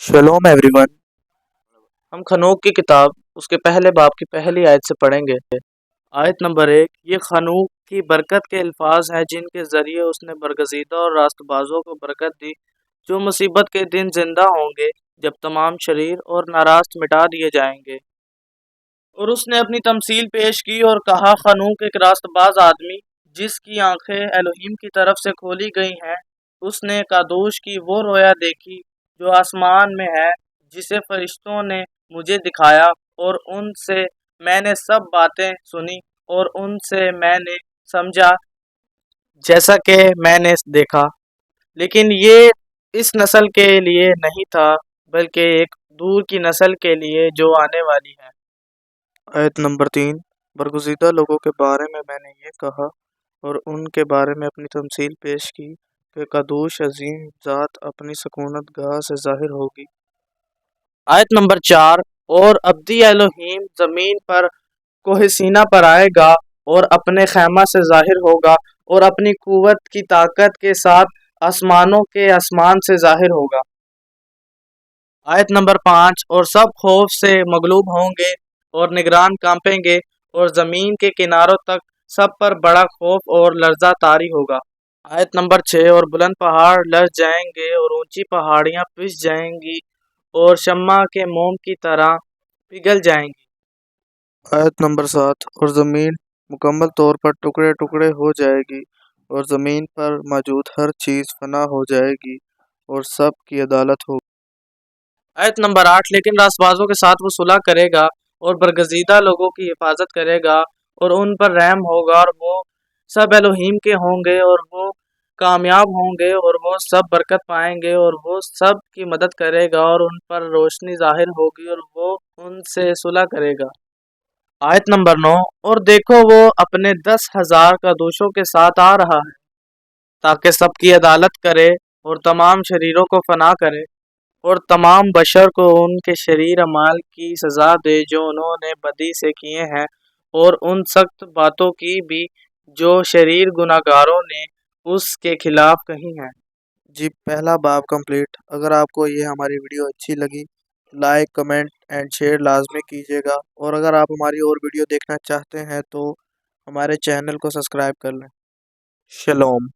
शलोम everyone. हम खनूक की किताब उसके पहले बाब की पहली आयत से पढ़ेंगे। आयत नंबर 1। ये खनूक की बरकत के अल्फाज हैं जिनके ज़रिए उसने बरगज़ीदा और रास्तबाजों को बरकत दी, जो मुसीबत के दिन जिंदा होंगे जब तमाम शरीर और नारास्त मिटा दिए जाएंगे। और उसने अपनी तमसील पेश की और कहा, खनूक एक रास्तबाज आदमी जिसकी आंखें एलोहीम की तरफ से खोली गई हैं, उसने कादूश की वो रोया देखी जो आसमान में है, जिसे फरिश्तों ने मुझे दिखाया, और उनसे मैंने सब बातें सुनी और उनसे मैंने समझा जैसा कि मैंने देखा। लेकिन ये इस नस्ल के लिए नहीं था, बल्कि एक दूर की नस्ल के लिए जो आने वाली है। आयत नंबर 3। बरगुज़ीदा लोगों के बारे में मैंने ये कहा और उनके बारे में अपनी तमसील पेश की कि कदूश अजीम ज़ात अपनी सकूनत गाह से ज़ाहिर होगी। आयत नंबर 4। और अब्दी एलोहीम ज़मीन पर कोहसीना पर आएगा और अपने खैमा से ज़ाहिर होगा और अपनी कुव्वत की ताकत के साथ आसमानों के आसमान से ज़ाहिर होगा। आयत नंबर 5। और सब खौफ से मगलूब होंगे और निगरान कांपेंगे और ज़मीन के किनारों तक सब पर बड़ा खौफ और लर्जा तारी होगा। आयत नंबर 6। और बुलंद पहाड़ लर्ज जाएंगे और ऊंची पहाड़ियां पिस जाएंगी और शम्मा के मोम की तरह पिघल जाएंगी। आयत नंबर 7। और ज़मीन मुकम्मल तौर पर टुकड़े टुकड़े हो जाएगी और ज़मीन पर मौजूद हर चीज़ फना हो जाएगी और सब की अदालत होगी। आयत नंबर 8। लेकिन रास्तबाजों के साथ वो सुलह करेगा और बरगज़ीदा लोगों की हिफाजत करेगा और उन पर रहम होगा, और वो सब एलोहीम के होंगे और वो कामयाब होंगे और वो सब बरकत पाएंगे और वो सब की मदद करेगा और उन पर रोशनी ज़ाहिर होगी और वो उनसे सुलह करेगा। आयत नंबर 9। और देखो वो अपने 10,000 कादूशों के साथ आ रहा है ताकि सबकी अदालत करे और तमाम शरीरों को फना करे और तमाम बशर को उनके शरीर अमाल की सज़ा दे जो उन्होंने बदी से किए हैं, और उन सख्त बातों की भी जो शरीर गुनाहगारों ने उसके खिलाफ कही हैं। जी, पहला बाब कंप्लीट। अगर आपको ये हमारी वीडियो अच्छी लगी, लाइक कमेंट एंड शेयर लाजमी कीजिएगा, और अगर आप हमारी और वीडियो देखना चाहते हैं तो हमारे चैनल को सब्सक्राइब कर लें। शलोम।